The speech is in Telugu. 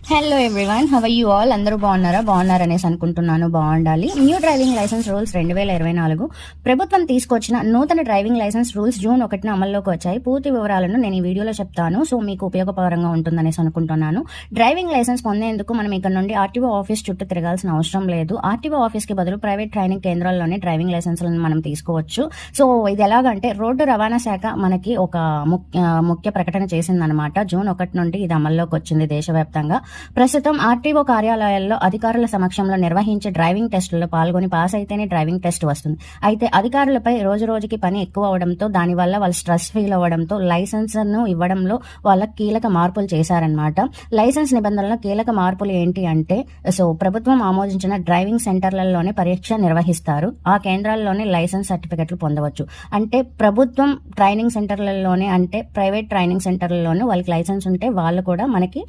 Hello everyone, how are you all? అందరూ బాగున్నారనేసి అనుకుంటున్నాను. బాగుండాలి. న్యూ డ్రైవింగ్ లైసెన్స్ రూల్స్ 2024 ప్రభుత్వం తీసుకొచ్చిన నూతన డ్రైవింగ్ లైసెన్స్ రూల్స్ జూన్ 1న అమల్లోకి వచ్చాయి. పూర్తి వివరాలను నేను ఈ వీడియోలో చెప్తాను. సో మీకు ఉపయోగకరంగా ఉంటుందనేసి అనుకుంటున్నాను. డ్రైవింగ్ లైసెన్స్ పొందేందుకు మనం ఇక్కడ నుండి ఆర్టీఓ ఆఫీస్ చుట్టూ తిరగాల్సిన అవసరం లేదు. ఆర్టీఓ ఆఫీస్ కి బదులు ప్రైవేట్ ట్రైనింగ్ కేంద్రాల్లోనే డ్రైవింగ్ లైసెన్స్లను మనం తీసుకోవచ్చు. సో ఇది ఎలాగంటే రోడ్డు రవాణా శాఖ మనకి ఒక ముఖ్య ప్రకటన చేసిందనమాట. జూన్ 1 నుండి ఇది అమల్లోకి వచ్చింది దేశవ్యాప్తంగా. ప్రస్తుతం ఆర్టీఓ కార్యాలయాల్లో అధికారుల సమక్షంలో నిర్వహించే డ్రైవింగ్ టెస్టుల్లో పాల్గొని పాస్ అయితేనే డ్రైవింగ్ టెస్ట్ వస్తుంది. అయితే అధికారులపై రోజు రోజుకి పని ఎక్కువ అవడంతో దానివల్ల వాళ్ళు స్ట్రెస్ ఫీల్ అవ్వడంతో లైసెన్స్ ను ఇవ్వడంలో వాళ్ళకి కీలక మార్పులు చేశారనమాట. లైసెన్స్ నిబంధనల్లో కీలక మార్పులు ఏంటి అంటే, సో ప్రభుత్వం ఆమోదించిన డ్రైవింగ్ సెంటర్లలోనే పరీక్ష నిర్వహిస్తారు. ఆ కేంద్రాల్లోనే లైసెన్స్ సర్టిఫికెట్లు పొందవచ్చు. అంటే ప్రభుత్వం ట్రైనింగ్ సెంటర్లలోనే, అంటే ప్రైవేట్ ట్రైనింగ్ సెంటర్లలోనే వాళ్ళకి లైసెన్స్ ఉంటే వాళ్ళు కూడా మనకి